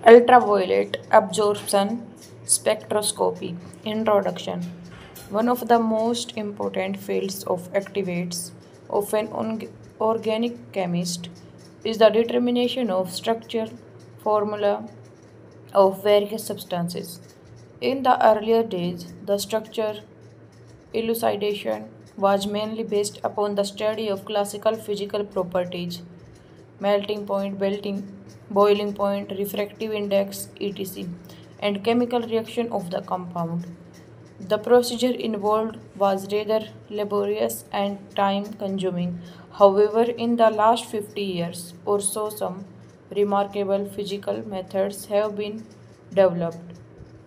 Ultraviolet absorption spectroscopy. Introduction. One of the most important fields of activities of an organic chemist is the determination of structure formula of various substances. In the earlier days, the structure elucidation was mainly based upon the study of classical physical properties melting point, boiling point, refractive index, etc., and chemical reaction of the compound. The procedure involved was rather laborious and time consuming. However, in the last 50 years or so, some remarkable physical methods have been developed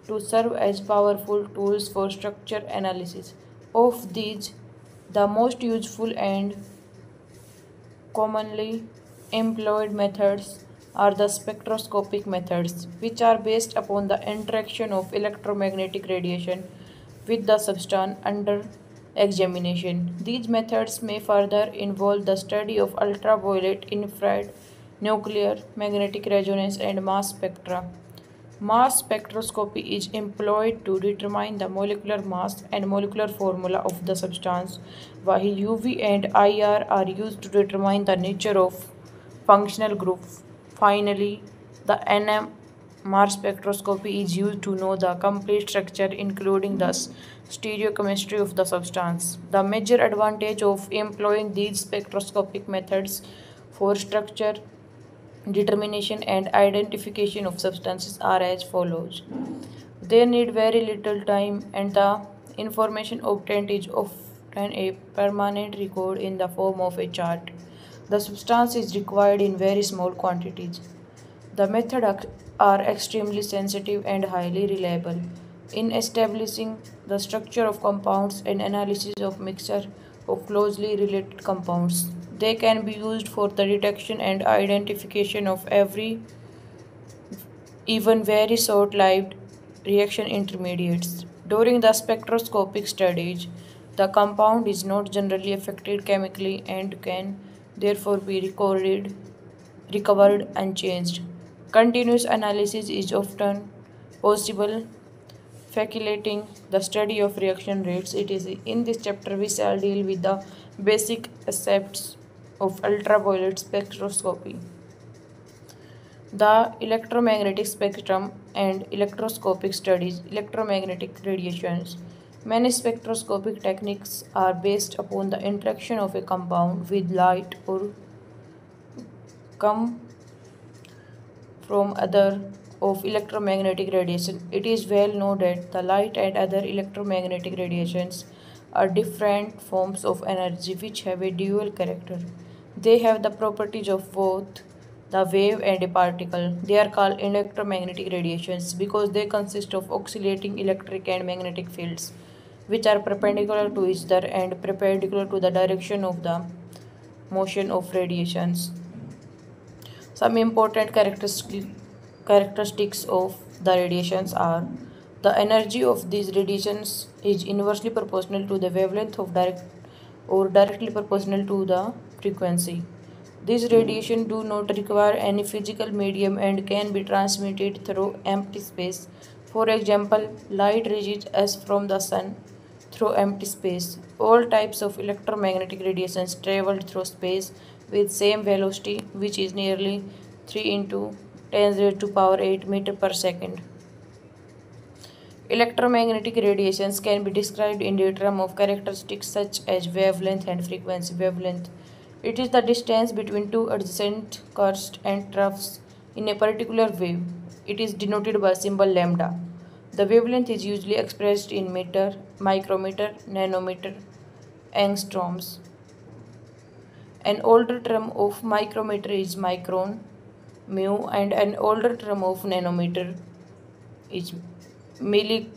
to serve as powerful tools for structure analysis. Of these, the most useful and commonly employed methods are the spectroscopic methods, which are based upon the interaction of electromagnetic radiation with the substance under examination. These methods may further involve the study of ultraviolet, infrared, nuclear, magnetic resonance, and mass spectra. Mass spectroscopy is employed to determine the molecular mass and molecular formula of the substance, while UV and IR are used to determine the nature of functional group. Finally, the NMR spectroscopy is used to know the complete structure, including the stereochemistry of the substance. The major advantage of employing these spectroscopic methods for structure determination and identification of substances are as follows. They need very little time, and the information obtained is often a permanent record in the form of a chart. The substance is required in very small quantities. The methods are extremely sensitive and highly reliable in establishing the structure of compounds and analysis of mixture of closely related compounds. They can be used for the detection and identification of every, even very short-lived reaction intermediates. During the spectroscopic studies, the compound is not generally affected chemically and can therefore be recovered unchanged. Continuous analysis is often possible, facilitating the study of reaction rates, etc. In this chapter, we shall deal with the basic aspects of ultraviolet spectroscopy. The electromagnetic spectrum and electroscopic studies, electromagnetic radiations. Many spectroscopic techniques are based upon the interaction of a compound with light or come from other of electromagnetic radiation. It is well known that the light and other electromagnetic radiations are different forms of energy which have a dual character. They have the properties of both the wave and a particle. They are called electromagnetic radiations because they consist of oscillating electric and magnetic fields which are perpendicular to each other and perpendicular to the direction of the motion of radiations. Some important characteristics of the radiations are the energy of these radiations is inversely proportional to the wavelength of direct or directly proportional to the frequency. These radiation do not require any physical medium and can be transmitted through empty space. For example, light reaches us from the sun through empty space. All types of electromagnetic radiations travel through space with same velocity, which is nearly 3 into 10 raised to power 8 meter per second. Electromagnetic radiations can be described in the term of characteristics such as wavelength and frequency. Wavelength. It is the distance between two adjacent crusts and troughs in a particular wave. It is denoted by symbol lambda. The wavelength is usually expressed in meter, micrometer, nanometer, angstroms. An older term of micrometer is micron, mu, and an older term of nanometer is millimicron,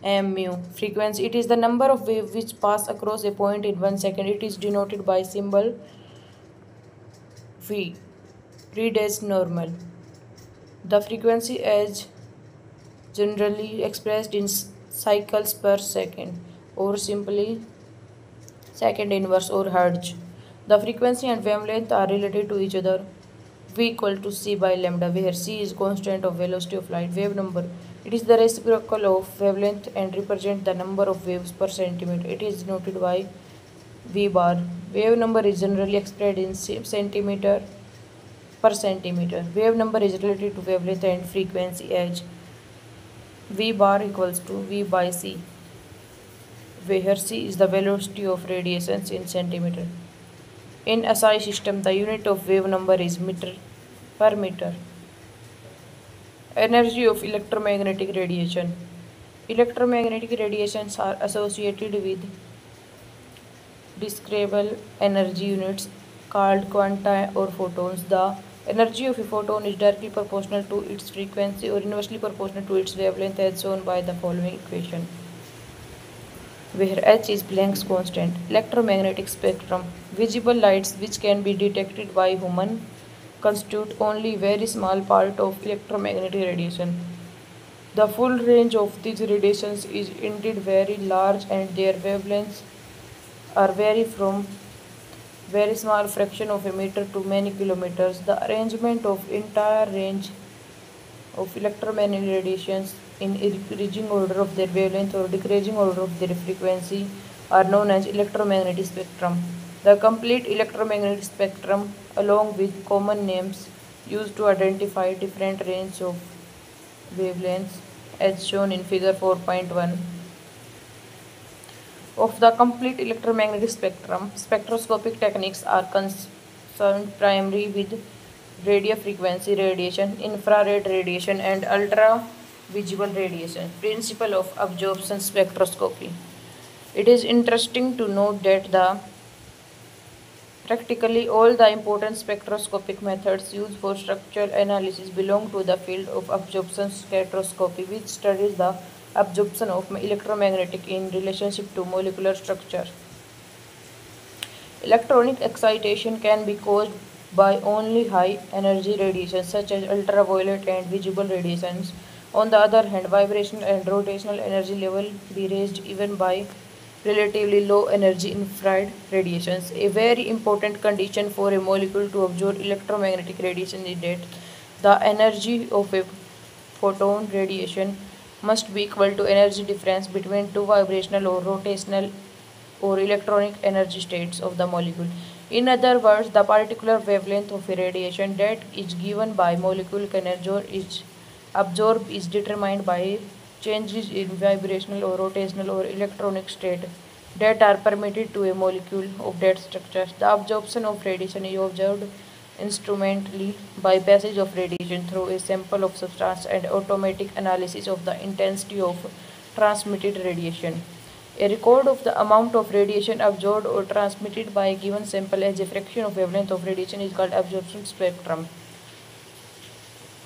mu. Frequency. It is the number of waves which pass across a point in 1 second. It is denoted by symbol V. Read as normal. The frequency is generally expressed in cycles per second or simply second inverse or hertz. The frequency and wavelength are related to each other V equal to c by lambda, where c is constant of velocity of light. Wave number, it is the reciprocal of wavelength and represent the number of waves per centimeter. It is denoted by V bar. Wave number is generally expressed in centimeter per centimeter. Wave number is related to wavelength and frequency as V bar equals to V by c, where c is the velocity of radiations in centimeter. In SI system, the unit of wave number is meter per meter. Energy of electromagnetic radiation. Electromagnetic radiations are associated with discernible energy units called quanta or photons. The energy of a photon is directly proportional to its frequency or inversely proportional to its wavelength as shown by the following equation, where H is Planck's constant. Electromagnetic spectrum. Visible lights which can be detected by human constitute only very small part of electromagnetic radiation. The full range of these radiations is indeed very large and their wavelengths are vary from very small fraction of a meter to many kilometers. The arrangement of entire range of electromagnetic radiations in increasing order of their wavelength or decreasing order of their frequency are known as electromagnetic spectrum. The complete electromagnetic spectrum, along with common names used to identify different ranges of wavelengths, as shown in figure 4.1. Of the complete electromagnetic spectrum, spectroscopic techniques are concerned primarily with radio frequency radiation, infrared radiation, and ultra-visible radiation. Principle of absorption spectroscopy. It is interesting to note that practically all the important spectroscopic methods used for structural analysis belong to the field of absorption spectroscopy, which studies the absorption of electromagnetic in relationship to molecular structure. Electronic excitation can be caused by only high energy radiation such as ultraviolet and visible radiations. On the other hand, vibrational and rotational energy level be raised even by relatively low energy infrared radiations. A very important condition for a molecule to absorb electromagnetic radiation is that the energy of a photon radiation must be equal to energy difference between two vibrational or rotational or electronic energy states of the molecule. In other words, the particular wavelength of a radiation that is given by molecule can absorb is determined by changes in vibrational or rotational or electronic state that are permitted to a molecule of that structure. The absorption of radiation is observed instrumentally by passage of radiation through a sample of substance and automatic analysis of the intensity of transmitted radiation. A record of the amount of radiation absorbed or transmitted by a given sample as a fraction of wavelength of radiation is called absorption spectrum.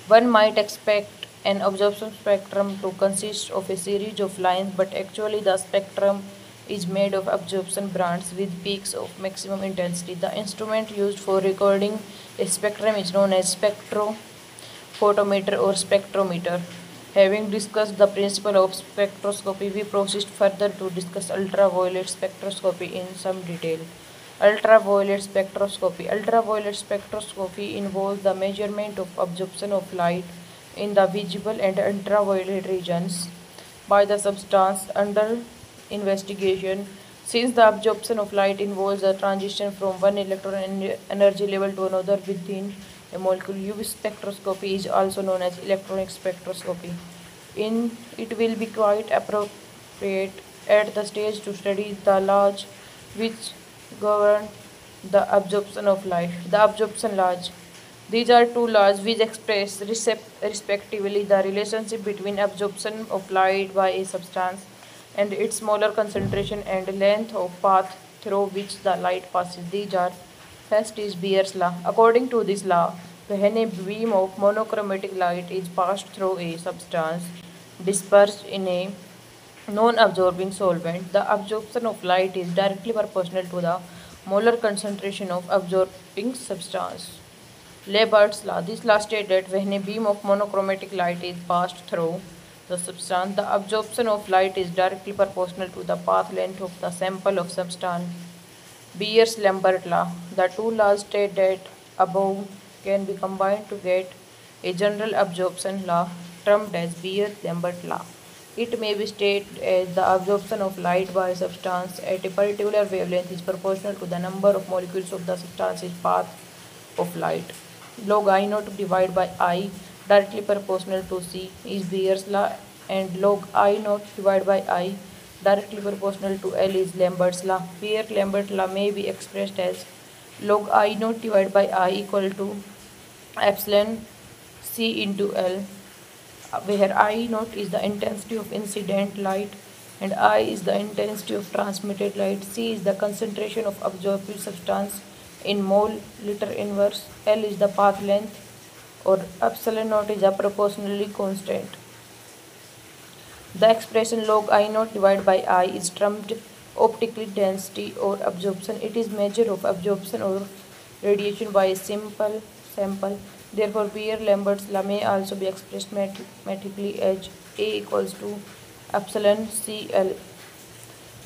One might expect an absorption spectrum to consist of a series of lines, but actually the spectrum is made of absorption bands with peaks of maximum intensity. The instrument used for recording a spectrum is known as spectrophotometer or spectrometer. Having discussed the principle of spectroscopy, we proceed further to discuss ultraviolet spectroscopy in some detail. Ultraviolet spectroscopy. Ultraviolet spectroscopy involves the measurement of absorption of light in the visible and ultraviolet regions by the substance under investigation. Since the absorption of light involves a transition from one electron energy level to another within a molecule, UV spectroscopy is also known as electronic spectroscopy. It will be quite appropriate at the stage to study the laws which govern the absorption of light. The absorption laws. These are two laws which express respectively the relationship between absorption of light by a substance and its molar concentration and length of path through which the light passes. These are: first is Beer's law. According to this law, when a beam of monochromatic light is passed through a substance dispersed in a non-absorbing solvent, the absorption of light is directly proportional to the molar concentration of absorbing substance. Labart's law. This law states that when a beam of monochromatic light is passed through the substance, the absorption of light is directly proportional to the path length of the sample of substance. Beer's-Lambert law. The two laws state that above can be combined to get a general absorption law termed as Beer-Lambert law. It may be stated as the absorption of light by a substance at a particular wavelength is proportional to the number of molecules of the substance's path of light. Log I naught divided by I directly proportional to C is Beer's law, and log I naught divided by I directly proportional to L is Lambert's law. Beer-Lambert law may be expressed as log I naught divided by I equal to epsilon C into L, where I naught is the intensity of incident light and I is the intensity of transmitted light. C is the concentration of absorbed substance in mole liter inverse. L is the path length, or epsilon naught is a proportionally constant. The expression log I naught divided by I is termed optical density or absorption. It is measure of absorption or radiation by a simple sample. Therefore, Beer-Lambert's law may also be expressed mathematically as A equals to epsilon CL.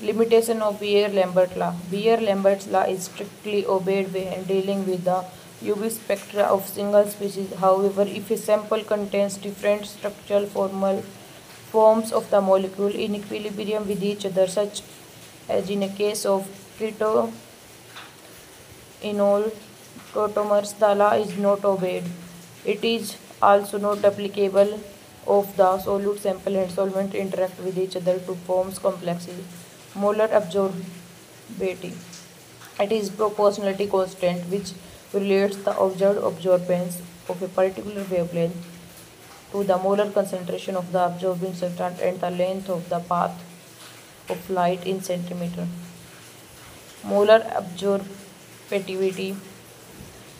Limitation of Beer-Lambert law. Beer-Lambert's law is strictly obeyed when dealing with the UV spectra of single species. However, if a sample contains different structural forms of the molecule in equilibrium with each other, such as in a case of keto enol tautomers, the law is not obeyed. It is also not applicable if the solute sample and solvent interact with each other to form complexes. Molar absorbability. It is proportionality constant which relates the observed absorbance of a particular wavelength to the molar concentration of the absorbing substance and the length of the path of light in centimeter. Molar absorptivity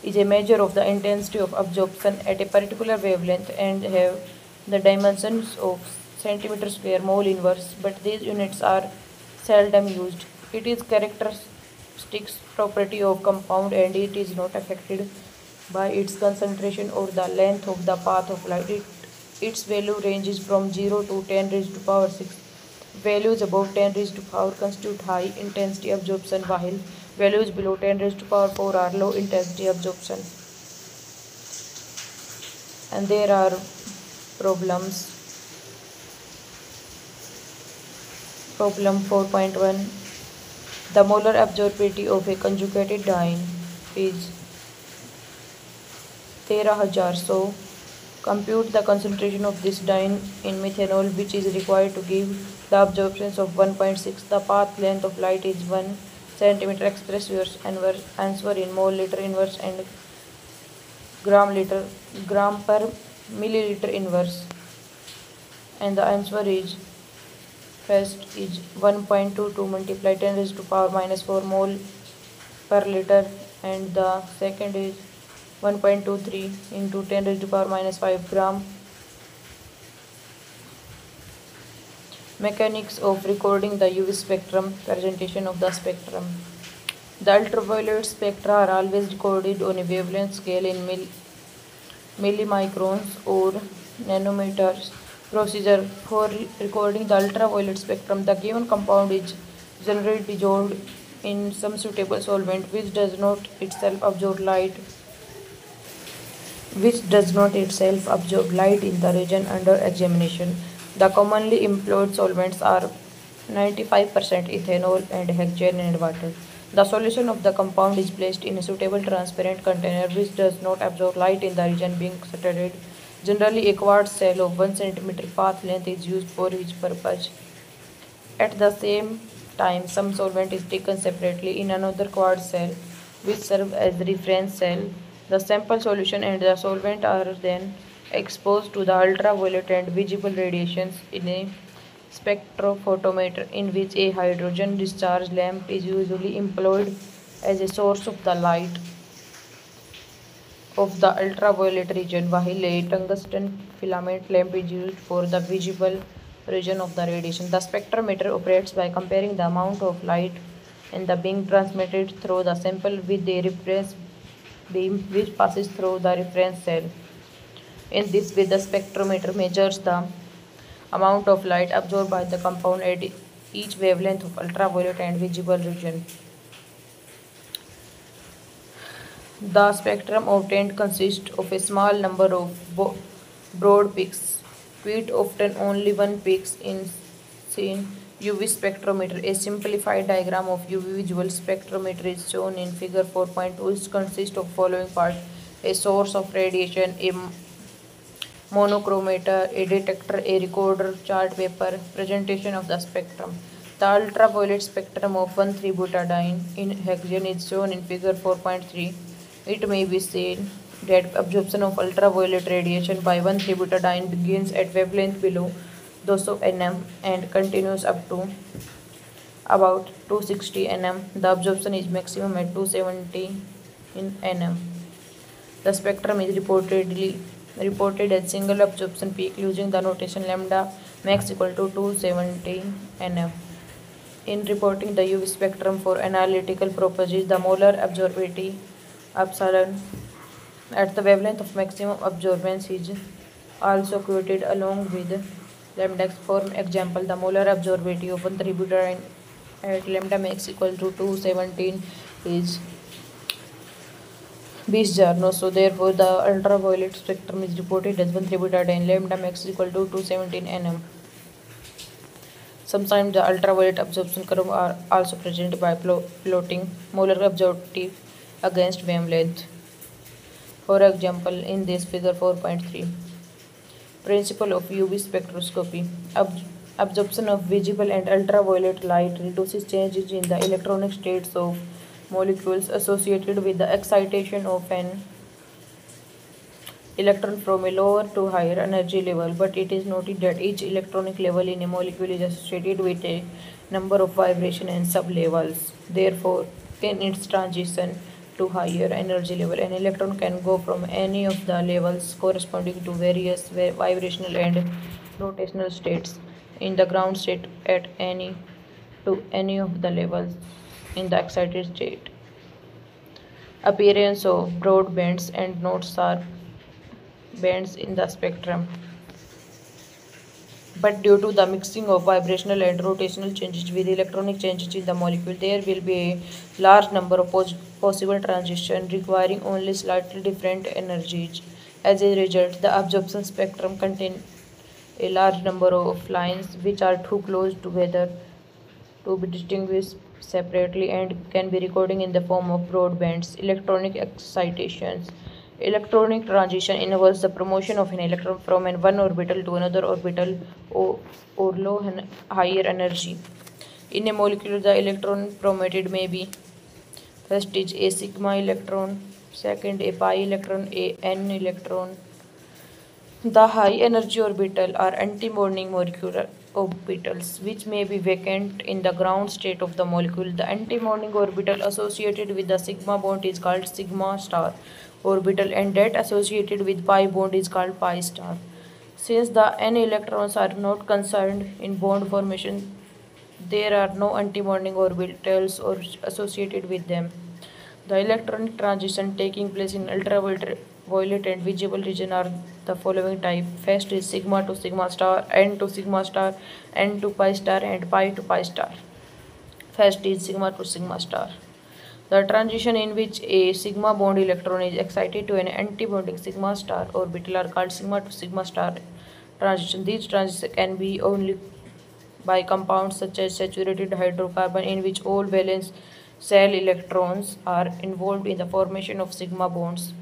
is a measure of the intensity of absorption at a particular wavelength and have the dimensions of centimeter square mole inverse, but these units are seldom used. It is characteristics property of compound and it is not affected by its concentration or the length of the path of light. Its value ranges from 0 to 10 raised to power 6. Values above 10 raised to power constitute high intensity absorption, while values below 10 raised to power 4 are low intensity absorption. And there are problems. Problem 4.1. The molar absorptivity of a conjugated diene is 13,000. So, compute the concentration of this diene in methanol, which is required to give the absorptions of 1.6. The path length of light is 1 centimeter. Express your answer in mole liter inverse and gram per milliliter inverse. And the answer is first is 1.22 multiplied 10 raised to power minus 4 mole per liter, and the second is 1.23 into 10 raised to power minus 5 gram. Mechanics of recording the UV spectrum. Presentation of the spectrum. The ultraviolet spectra are always recorded on a wavelength scale in millimicrons or nanometers. Procedure for recording the ultraviolet spectrum. The given compound is generally dissolved in some suitable solvent which does not itself absorb light in the region under examination. The commonly employed solvents are 95% ethanol and hexane and water. The solution of the compound is placed in a suitable transparent container which does not absorb light in the region being studied. Generally, a quartz cell of 1 centimeter path length is used for each purpose. At the same time, some solvent is taken separately in another quartz cell which serves as the reference cell. The sample solution and the solvent are then exposed to the ultraviolet and visible radiations in a spectrophotometer, in which a hydrogen discharge lamp is usually employed as a source of the light of the ultraviolet region, while a tungsten filament lamp is used for the visible region of the radiation. The spectrometer operates by comparing the amount of light in the being transmitted through the sample with the reference beam which passes through the reference cell. In this way, the spectrometer measures the amount of light absorbed by the compound at each wavelength of ultraviolet and visible region. The spectrum obtained consists of a small number of broad peaks, quite often only one peak in seen UV spectrometer. A simplified diagram of UV visual spectrometer is shown in figure 4.2. It consists of following parts: a source of radiation, a monochromator, a detector, a recorder, chart paper, presentation of the spectrum. The ultraviolet spectrum of 1,3-butadiene in hexagon is shown in figure 4.3. It may be seen that absorption of ultraviolet radiation by 1,3-butadiene begins at wavelength below 200 nm and continues up to about 260 nm. The absorption is maximum at 270 in nm. The spectrum is reported as single absorption peak using the notation lambda max equal to 270 nm. In reporting the UV spectrum for analytical purposes, the molar absorptivity epsilon at the wavelength of maximum absorbance is also quoted along with lambda. For example, the molar absorptivity of 1,3-butadiene at lambda max equal to 217 is 20 Jarno. So therefore the ultraviolet spectrum is reported as 1,3-butadiene lambda max equal to 217 nm. Sometimes the ultraviolet absorption curve are also presented by plotting molar absorptivity against wavelength. For example, in this figure 4.3, principle of UV spectroscopy. Absorption of visible and ultraviolet light reduces changes in the electronic states of molecules associated with the excitation of an electron from a lower to higher energy level, but it is noted that each electronic level in a molecule is associated with a number of vibration and sublevels. Therefore, in its transition to higher energy level, an electron can go from any of the levels corresponding to various vibrational and rotational states in the ground state at any to any of the levels in the excited state. Appearance of broad bands and not sharp bands in the spectrum, but due to the mixing of vibrational and rotational changes with electronic changes in the molecule, there will be a large number of possible transitions requiring only slightly different energies. As a result, the absorption spectrum contains a large number of lines which are too close together to be distinguished separately and can be recorded in the form of broad bands. Electronic excitations. Electronic transition involves the promotion of an electron from one orbital to another orbital or low higher energy. In a molecule, the electron promoted may be first is a sigma electron, second a pi electron, a n electron. The high energy orbital are anti-bonding molecular orbitals which may be vacant in the ground state of the molecule. The anti-bonding orbital associated with the sigma bond is called sigma star orbital and that associated with pi bond is called pi star. Since the n electrons are not concerned in bond formation, there are no anti-bonding orbitals or associated with them. The electronic transition taking place in ultraviolet and visible region are the following type. First is sigma to sigma star, n to sigma star, n to pi star, and pi to pi star. First is sigma to sigma star. The transition in which a sigma bond electron is excited to an anti-bonding sigma star orbital are called sigma to sigma star transition. These transitions can be only by compounds such as saturated hydrocarbon in which all valence shell electrons are involved in the formation of sigma bonds.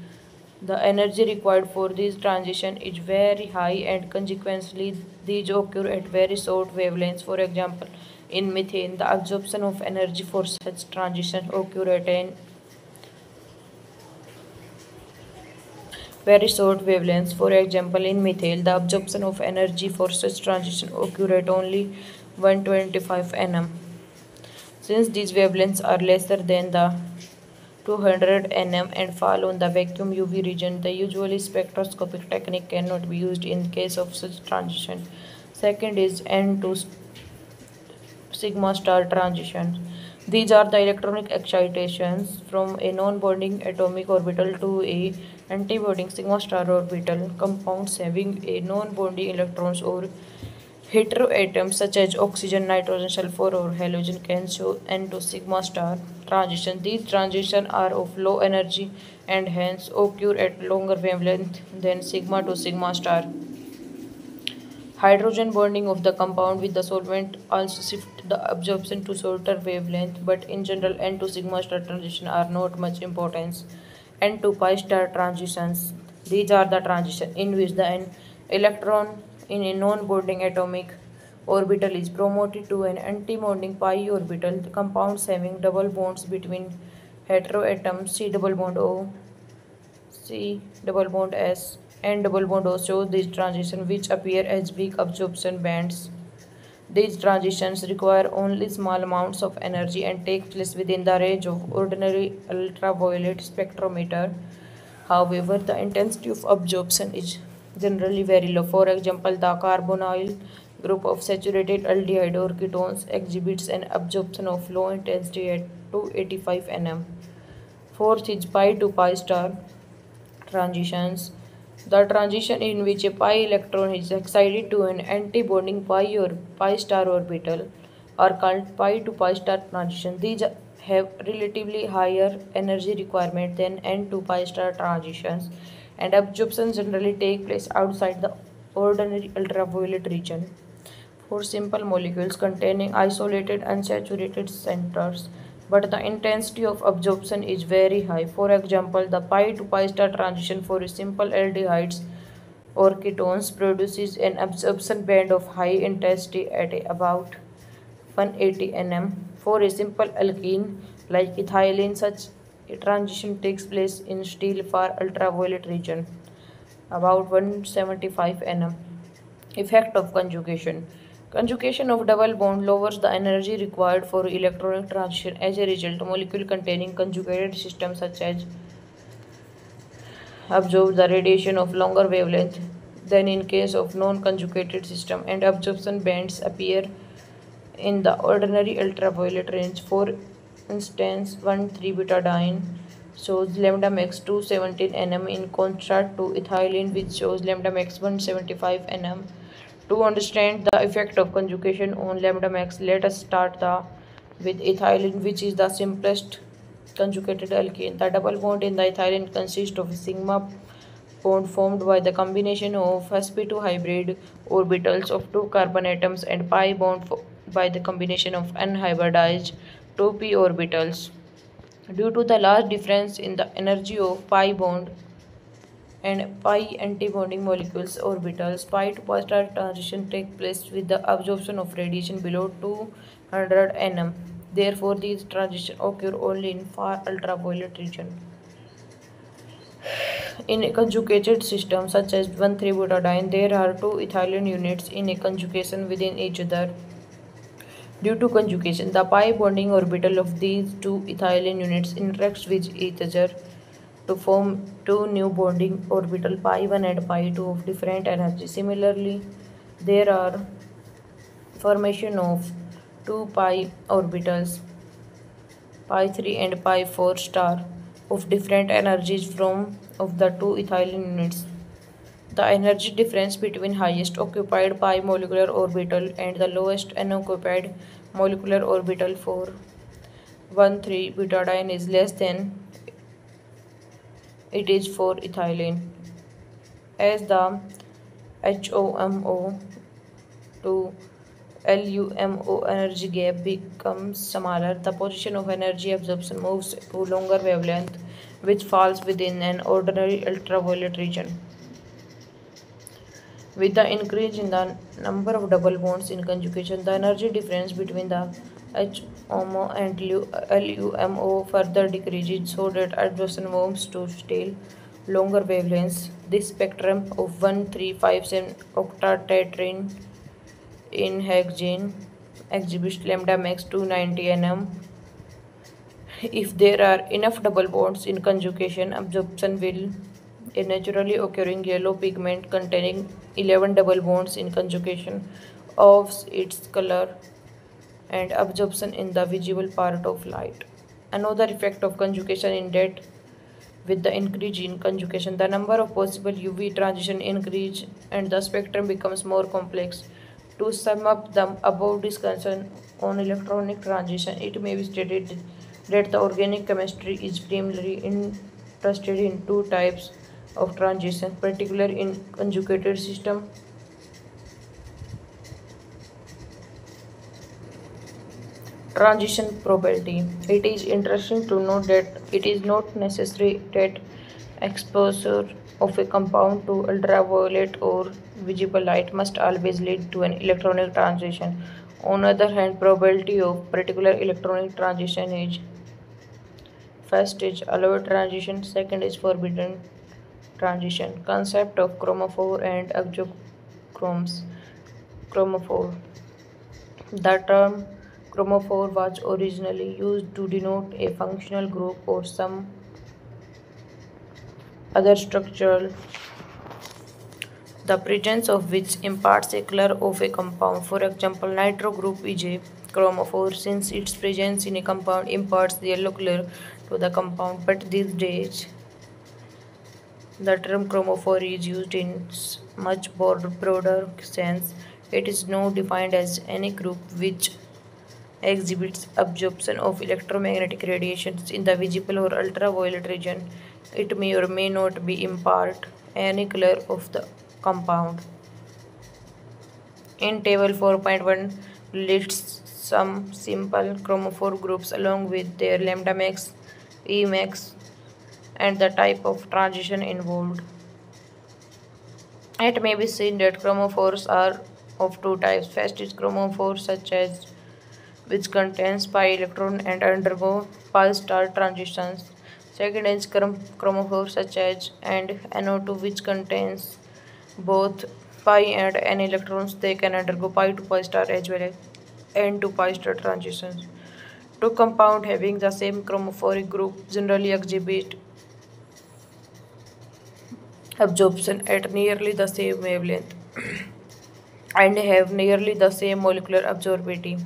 The energy required for this transition is very high and consequently these occur at very short wavelengths. For example, in methane, the absorption of energy for such transition occur at an very short wavelengths. For example, in methane, the absorption of energy for such transition occur at only 125 nm. Since these wavelengths are lesser than the 200 nm and fall on the vacuum UV region, the usually spectroscopic technique cannot be used in case of such transition. Second is N to sigma star transition. These are the electronic excitations from a non-bonding atomic orbital to a antibonding sigma star orbital. Compounds having a non-bonding electrons or Heteroatoms such as oxygen, nitrogen, sulfur, or halogen can show N to sigma star transition. These transitions are of low energy and hence occur at longer wavelength than sigma to sigma star. Hydrogen bonding of the compound with the solvent also shift the absorption to shorter wavelength, but in general N to sigma star transitions are not much importance. N to pi star transitions. These are the transitions in which the n electron in a non-bonding atomic orbital is promoted to an anti-bonding pi orbital. The compounds having double bonds between heteroatoms C double bond O, C double bond S, and double bond O shows these transitions which appear as weak absorption bands. These transitions require only small amounts of energy and take place within the range of ordinary ultraviolet spectrometer. However, the intensity of absorption is generally very low. For example, the carbonyl group of saturated aldehyde or ketones exhibits an absorption of low intensity at 285 nm. Fourth is pi to pi star transitions. The transition in which a pi electron is excited to an anti-bonding pi or pi star orbital are called pi to pi star transitions. These have relatively higher energy requirement than n to pi star transitions, and absorption generally take place outside the ordinary ultraviolet region. For simple molecules containing isolated unsaturated centers, but the intensity of absorption is very high. For example, the pi to pi star transition for simple aldehydes or ketones produces an absorption band of high intensity at about 180 nm. For a simple alkene like ethylene, such a transition takes place in still far ultraviolet region, about 175 nm. Effect of conjugation. Conjugation of double bond lowers the energy required for electronic transition. As a result, molecule containing conjugated systems such as absorb the radiation of longer wavelength than in case of non-conjugated system, and absorption bands appear in the ordinary ultraviolet range. For instance, 1,3-butadiene shows lambda max 217 nm in contrast to ethylene which shows lambda max 175 nm. To understand the effect of conjugation on lambda max, let us start with ethylene, which is the simplest conjugated alkane. The double bond in the ethylene consists of a sigma bond formed by the combination of sp2 hybrid orbitals of two carbon atoms and pi bond by the combination of unhybridized 2p orbitals. Due to the large difference in the energy of pi bond and pi antibonding molecules orbitals, pi to pi star transition take place with the absorption of radiation below 200 nm. Therefore, these transitions occur only in far ultraviolet region. In a conjugated system such as 1,3-butadiene, there are two ethylene units in a conjugation within each other. Due to conjugation, the pi bonding orbital of these two ethylene units interacts with each other to form two new bonding orbital pi 1 and pi 2 of different energy. Similarly, there are formation of two pi orbitals pi 3 and pi 4 star of different energies from of the two ethylene units. The energy difference between highest occupied pi molecular orbital and the lowest unoccupied molecular orbital for 1,3-butadiene is less than it is for ethylene. As the HOMO to LUMO energy gap becomes smaller, the position of energy absorption moves to longer wavelength, which falls within an ordinary ultraviolet region. With the increase in the number of double bonds in conjugation, the energy difference between the HOMO and LUMO further decreases so that absorption moves to still longer wavelengths. This spectrum of 1,3,5,7 octatetrene in hexane exhibits lambda max 290 nm. If there are enough double bonds in conjugation, absorption will a naturally occurring yellow pigment containing 11 double bonds in conjugation of its color and absorption in the visible part of light. Another effect of conjugation is that with the increase in conjugation, the number of possible UV transition increase and the spectrum becomes more complex. To sum up the above discussion on electronic transition, it may be stated that the organic chemistry is primarily interested in two types of transition, particularly in conjugated system. Transition probability. It is interesting to note that it is not necessary that exposure of a compound to ultraviolet or visible light must always lead to an electronic transition. On the other hand, probability of particular electronic transition is first is allowed transition, second is forbidden transition. Concept of chromophore and exochromes. Chromophore. The term chromophore was originally used to denote a functional group or some other structural, the presence of which imparts a color of a compound. For example, nitro group is a chromophore since its presence in a compound imparts the yellow color to the compound. But these days, the term chromophore is used in much broader sense. It is now defined as any group which exhibits absorption of electromagnetic radiations in the visible or ultraviolet region. It may or may not be impart any color of the compound. In table 4.1 lists some simple chromophore groups along with their lambda max, E max, and the type of transition involved. It may be seen that chromophores are of two types. First is chromophore such as which contains pi electron and undergo pi star transitions. Second is chromophore such as and NO2 which contains both pi and n electrons. They can undergo pi to pi star as well as n to pi star transitions. Two compounds having the same chromophoric group generally exhibit absorption at nearly the same wavelength and have nearly the same molecular absorptivity.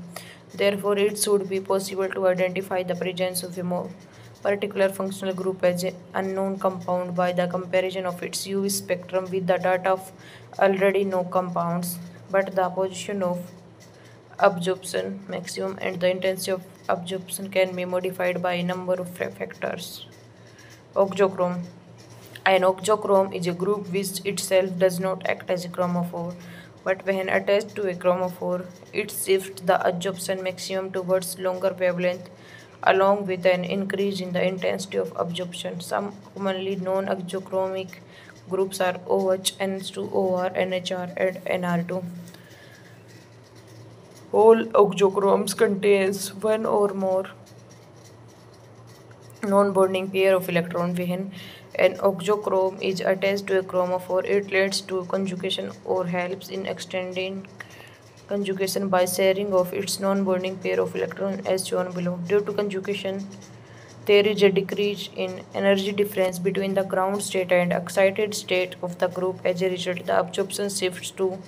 Therefore, it should be possible to identify the presence of a particular functional group as an unknown compound by the comparison of its UV spectrum with the data of already known compounds. But the position of absorption maximum and the intensity of absorption can be modified by a number of factors. Oxychrome. An oxychrome is a group which itself does not act as a chromophore, but when attached to a chromophore, it shifts the absorption maximum towards longer wavelength along with an increase in the intensity of absorption. Some commonly known oxychromic groups are OH, NH2OR, NHR, and NR2. All oxychromes contains one or more non-bonding pair of electrons. When an oxychrome is attached to a chromophore, it leads to conjugation or helps in extending conjugation by sharing of its non-bonding pair of electrons as shown below. Due to conjugation, there is a decrease in energy difference between the ground state and excited state of the group. As a result, the absorption shifts to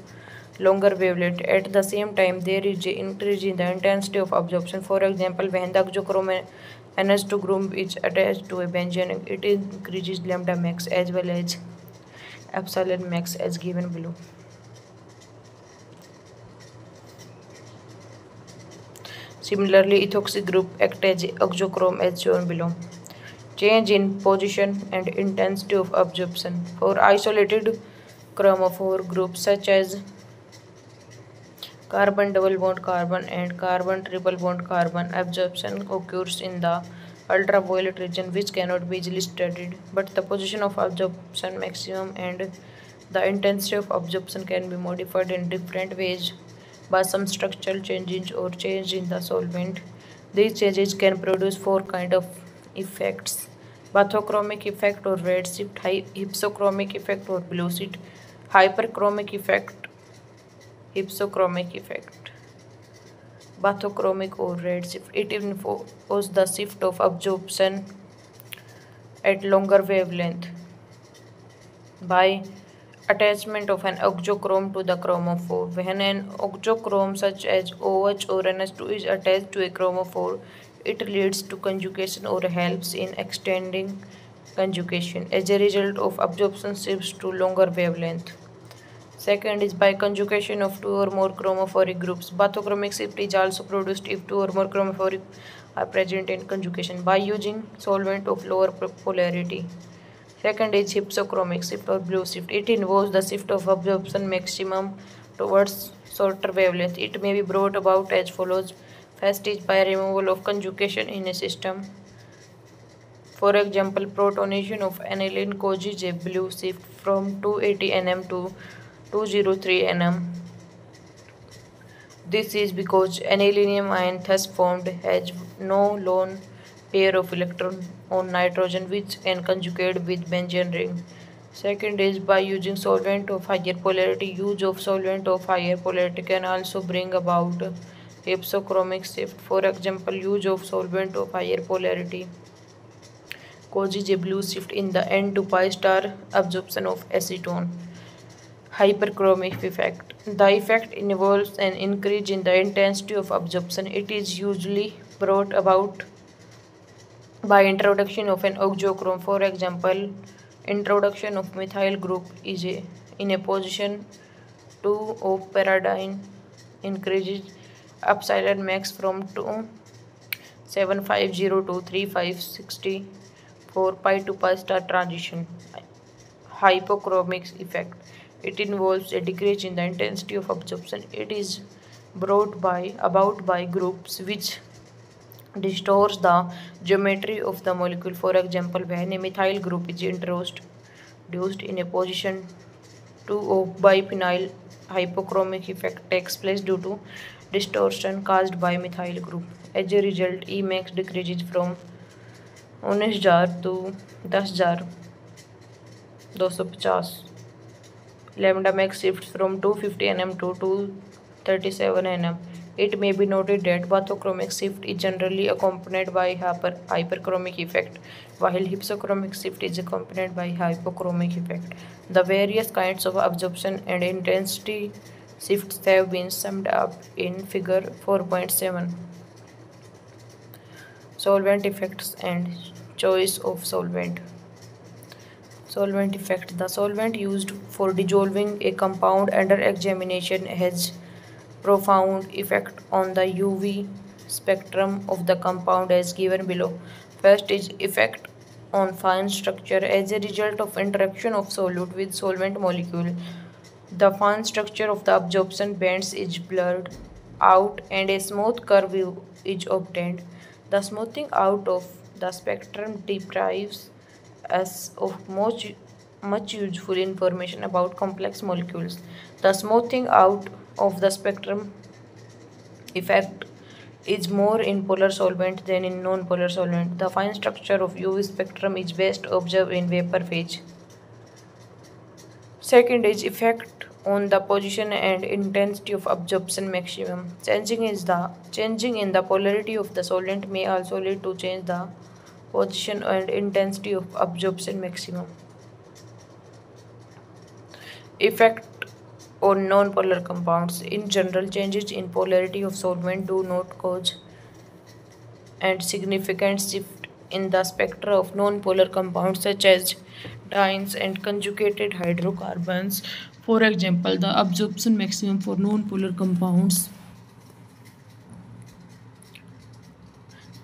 longer wavelength. At the same time, there is an increase in the intensity of absorption. For example, when the oxychrome NH2 group is attached to a benzene, it increases lambda max as well as epsilon max as given below. Similarly, ethoxy group act as oxychrome as shown below. Change in position and intensity of absorption. For isolated chromophore groups such as carbon double bond carbon and carbon triple bond carbon, absorption occurs in the ultraviolet region which cannot be easily studied, but the position of absorption maximum and the intensity of absorption can be modified in different ways by some structural changes or change in the solvent. These changes can produce four kinds of effects: bathochromic effect or red shift, hypsochromic effect or blue shift, hyperchromic effect, hypsochromic effect, bathochromic or red shift. It involves the shift of absorption at longer wavelength by attachment of an oxychrome to the chromophore. When an oxychrome such as OH or NH2 is attached to a chromophore, it leads to conjugation or helps in extending conjugation. As a result of absorption shifts to longer wavelength. Second is by conjugation of two or more chromophoric groups. Bathochromic shift is also produced if two or more chromophoric are present in conjugation by using solvent of lower polarity. Second is hypsochromic shift or blue shift. It involves the shift of absorption maximum towards shorter wavelength. It may be brought about as follows. First is by removal of conjugation in a system. For example, protonation of aniline causes a blue shift from 280 nm to 203 nm. This is because anilinium ion thus formed has no lone pair of electrons on nitrogen which can conjugate with benzene ring. Second is by using solvent of higher polarity. Use of solvent of higher polarity can also bring about hypsochromic shift. For example, use of solvent of higher polarity causes a blue shift in the N2 star absorption of acetone. Hyperchromic effect. The effect involves an increase in the intensity of absorption. It is usually brought about by introduction of an oxychrome. For example, introduction of methyl group is in a position 2 of pyridine increases epsilon max from 2750 to 3560 for pi to pi star transition. Hypochromic effect. It involves a decrease in the intensity of absorption. It is brought about by groups which distorts the geometry of the molecule. For example, when a methyl group is introduced in a position 2 of biphenyl, hypochromic effect takes place due to distortion caused by methyl group. As a result, E max decreases from 19,000 to 10,000 250. Lambda max shifts from 250 nm to 237 nm. It may be noted that bathochromic shift is generally accompanied by hyperchromic effect, while hypsochromic shift is accompanied by hypochromic effect. The various kinds of absorption and intensity shifts have been summed up in figure 4.7. Solvent effects and choice of solvent. Solvent effect. The solvent used for dissolving a compound under examination has profound effect on the UV spectrum of the compound as given below. First is effect on fine structure. As a result of interaction of solute with solvent molecule, the fine structure of the absorption bands is blurred out and a smooth curve is obtained. The smoothing out of the spectrum deprives us of much useful information about complex molecules. The smoothing out of the spectrum effect is more in polar solvent than in non-polar solvent. The fine structure of UV spectrum is best observed in vapor phase. Second is effect on the position and intensity of absorption maximum. Changing in the polarity of the solvent may also lead to change the position and intensity of absorption maximum. Effect on non-polar compounds. In general, changes in polarity of solvent do not cause and significant shift in the spectra of non-polar compounds such as dienes and conjugated hydrocarbons. For example, the absorption maximum for non-polar compounds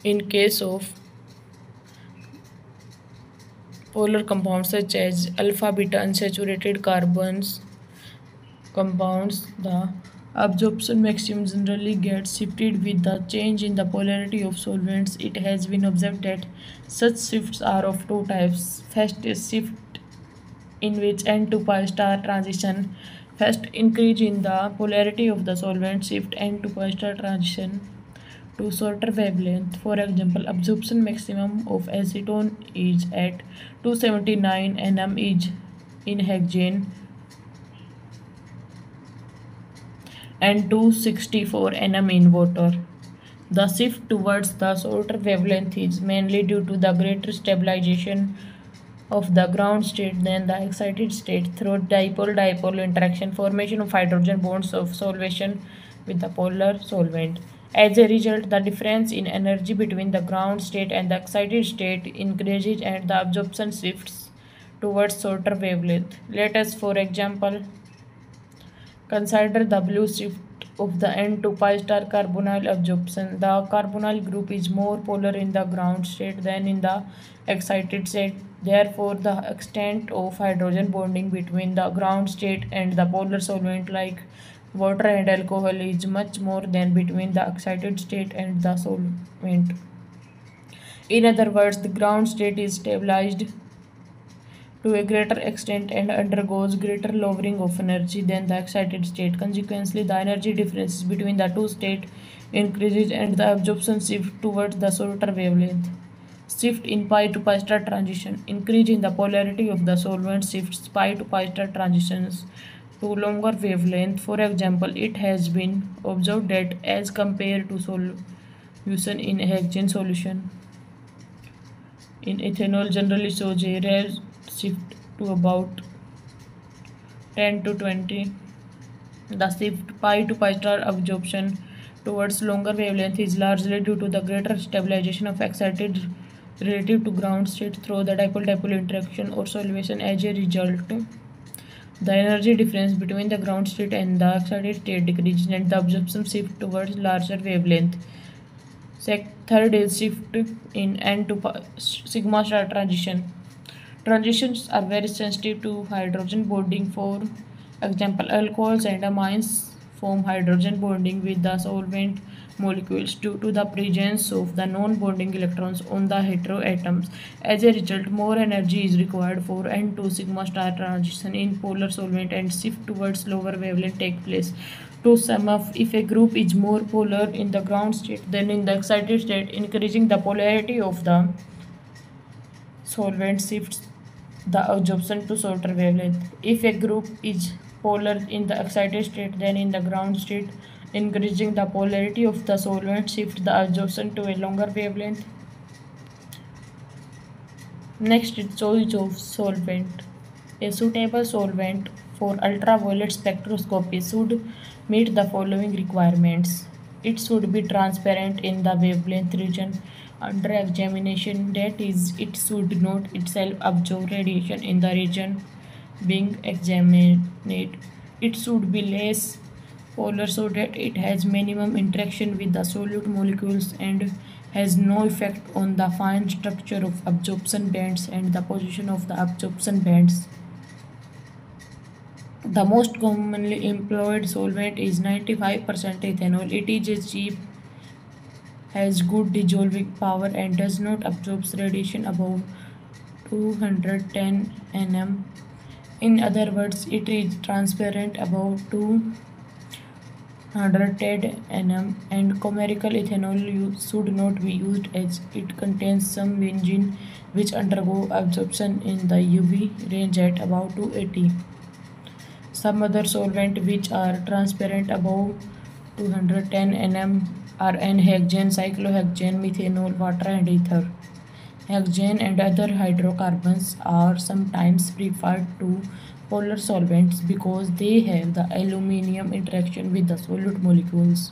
in case of polar compounds such as alpha beta unsaturated carbons compounds, the absorption maximum generally gets shifted with the change in the polarity of solvents. It has been observed that such shifts are of two types. First is shift in which N to pi star transition. First increase in the polarity of the solvent shift N to pi star transition to shorter wavelength. For example, absorption maximum of acetone is at 279 nm is in hexane and 264 nm in water. The shift towards the shorter wavelength is mainly due to the greater stabilization of the ground state than the excited state through dipole-dipole interaction, formation of hydrogen bonds of solvation with the polar solvent. As a result, the difference in energy between the ground state and the excited state increases and the absorption shifts towards shorter wavelength. Let us, for example, Consider the blue shift of the N to pi star carbonyl absorption. The carbonyl group is more polar in the ground state than in the excited state. Therefore, the extent of hydrogen bonding between the ground state and the polar solvent like water and alcohol is much more than between the excited state and the solvent. In other words, the ground state is stabilized to a greater extent and undergoes greater lowering of energy than the excited state. Consequently, the energy difference between the two states increases and the absorption shifts towards the shorter wavelength. Shift in pi to pi star transition. Increase in the polarity of the solvent shifts pi to pi star transitions to longer wavelength. For example, it has been observed that as compared to solution in hexane solution in ethanol generally shows a rare shift to about 10 to 20. The shift pi to pi star absorption towards longer wavelength is largely due to the greater stabilization of excited relative to ground state through the dipole-dipole interaction or solvation. As a result, the energy difference between the ground state and the excited state decreases and the absorption shifts towards larger wavelength. Third is shift in N to sigma star transition. Transitions are very sensitive to hydrogen bonding. For example, alcohols and amines form hydrogen bonding with the solvent molecules due to the presence of the non-bonding electrons on the heteroatoms. As a result, more energy is required for N to sigma star transition in polar solvent and shift towards lower wavelength take place. To sum up, if a group is more polar in the ground state than in the excited state, increasing the polarity of the solvent shifts the absorption to shorter wavelength. If a group is polar in the excited state than in the ground state, increasing the polarity of the solvent shifts the absorption to a longer wavelength. Next is choice of solvent. A suitable solvent for ultraviolet spectroscopy should meet the following requirements. It should be transparent in the wavelength region under examination, that is, it should not itself absorb radiation in the region being examined. It should be less polar so that it has minimum interaction with the solute molecules and has no effect on the fine structure of absorption bands and the position of the absorption bands. The most commonly employed solvent is 95% ethanol. It is cheap, has good dissolving power, and does not absorb radiation above 210 nm. In other words, it is transparent above 210 nm, and chemical ethanol should not be used as it contains some benzene which undergo absorption in the UV range at about 280. Some other solvents which are transparent above 210 nm are N-hexane, cyclohexane, methanol, water and ether. Hexane and other hydrocarbons are sometimes preferred to polar solvents because they have the aluminum interaction with the solute molecules.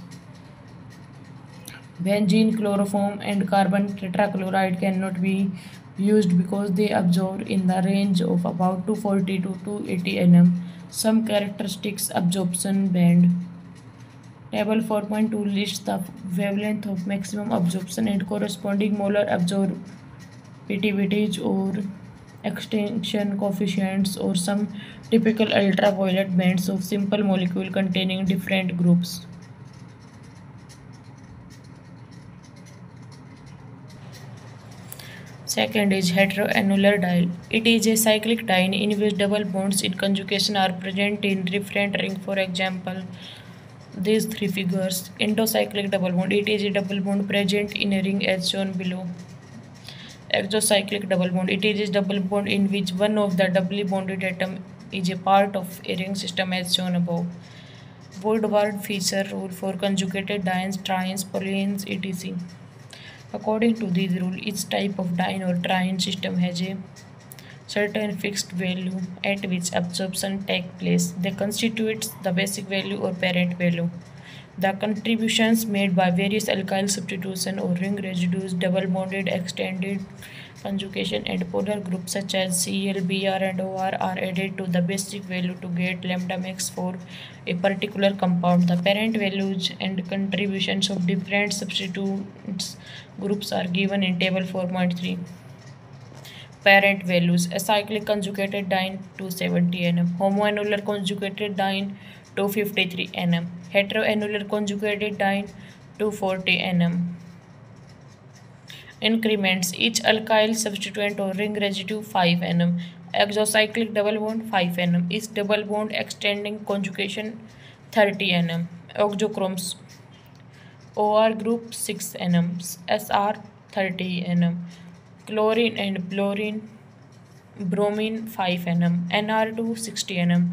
Benzene, chloroform and carbon tetrachloride cannot be used because they absorb in the range of about 240 to 280 nm. Some characteristics absorption band. Table 4.2 lists the wavelength of maximum absorption and corresponding molar absorptivities or extinction coefficients or some typical ultraviolet bands of simple molecule containing different groups. Second is heteroannular diol. It is a cyclic diene in which double bonds in conjugation are present in different rings. For example, these three figures. Endocyclic double bond. It is a double bond present in a ring as shown below. Exocyclic double bond. It is a double bond in which one of the doubly bonded atom is a part of a ring system as shown above. Woodward-Fisher rule for conjugated dienes, trienes, polyenes, etc. According to this rule, each type of diene or triene system has a certain fixed value at which absorption takes place. They constitute the basic value or parent value. The contributions made by various alkyl substitution or ring residues, double bonded, extended conjugation and polar groups such as Cl, Br and Or are added to the basic value to get lambda max for a particular compound. The parent values and contributions of different substituents groups are given in table 4.3. Parent values: acyclic conjugated diene 270 nm, homoannular conjugated diene 253 nm, heteroannular conjugated diene 240 nm. Increments: each alkyl substituent or ring residue 5 nm, exocyclic double bond 5 nm, each double bond extending conjugation 30 nm, oxochromes OR group 6 nm, SR 30 nm, chlorine and bromine 5 nm, NR2 60 nm,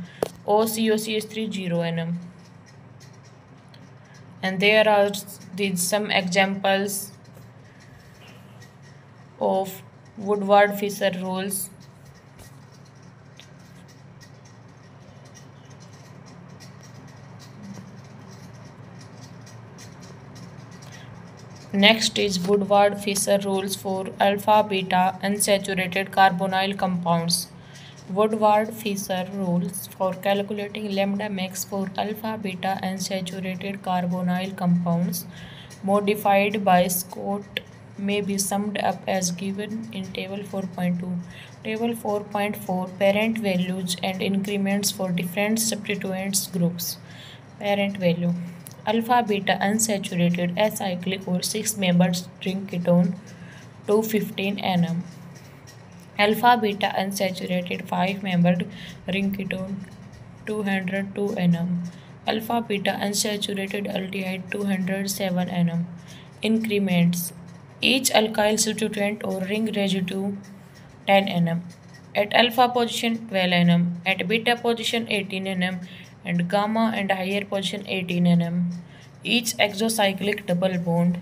OCOCH3 0 nm. And there are some examples of Woodward-Fisher rules. Next is Woodward-Fisher rules for alpha beta unsaturated carbonyl compounds. Woodward-Fisher rules for calculating lambda max for alpha beta unsaturated carbonyl compounds modified by Scott may be summed up as given in table 4.2. Table 4.4: parent values and increments for different substituents groups. Parent value: alpha beta unsaturated acyclic or 6-membered ring ketone 215 nm, alpha beta unsaturated 5-membered ring ketone 202 nm, alpha beta unsaturated aldehyde 207 nm. Increments: each alkyl substituent or ring residue 10 nm, at alpha position 12 nm, at beta position 18 nm, and gamma and higher position 18 nm. Each exocyclic double bond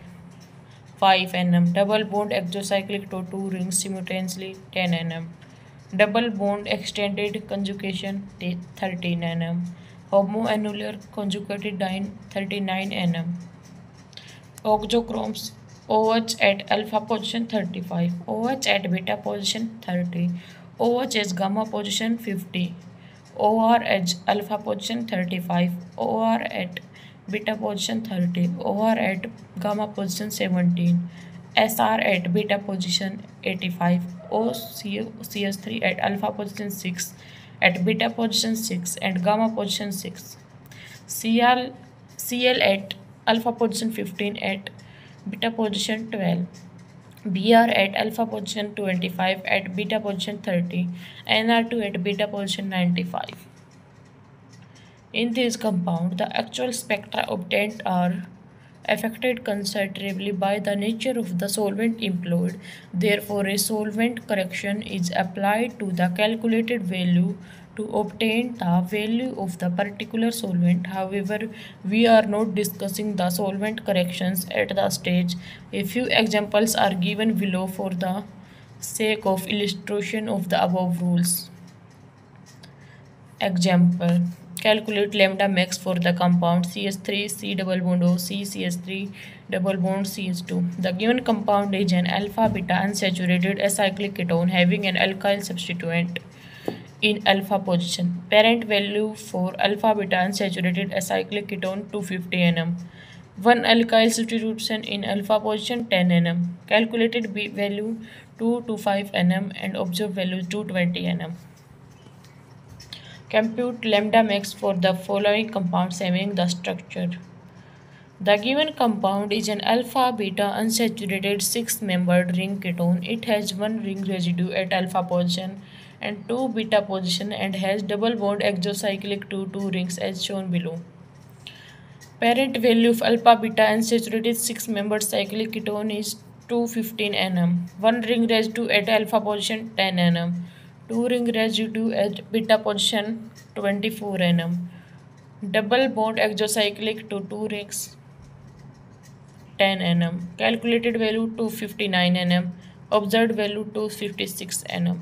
5 nm, double bond exocyclic to 2 rings simultaneously 10 nm, double bond extended conjugation 13 nm, homoannular conjugated diene 39 nm. Oxochromes: OH at alpha position 35, OH at beta position 30, OH as gamma position 50, OR at alpha position 35, OR at beta position 30, OR at gamma position 17, SR at beta position 85, OCH3 at alpha position 6, at beta position 6 and gamma position 6, Cl at alpha position 15, at beta position 12, Br at alpha position 25, at beta position 30, Nr2 at beta position 95. In this compound, the actual spectra obtained are affected considerably by the nature of the solvent employed. Therefore, a solvent correction is applied to the calculated value to obtain the value of the particular solvent. However, we are not discussing the solvent corrections at the stage. A few examples are given below for the sake of illustration of the above rules. Example: calculate lambda max for the compound CH3 C double bond O C CH3 double bond CH2. The given compound is an alpha beta unsaturated acyclic ketone having an alkyl substituent in alpha position. Parent value for alpha beta unsaturated acyclic ketone 250 nm. One alkyl substitution in alpha position 10 nm. Calculated B value 225 nm and observed value 220 nm. Compute lambda max for the following compounds having the structure. The given compound is an alpha beta unsaturated 6-membered ring ketone. It has 1 ring residue at alpha position and 2 beta position and has double bond exocyclic to 2 rings as shown below. Parent value of alpha beta unsaturated 6-membered cyclic ketone is 215 nm. 1 ring residue at alpha position 10 nm. 2 ring residue at beta position 24 nm. Double bond exocyclic to 2 rings 10 nm. Calculated value 259 nm. Observed value 256 nm.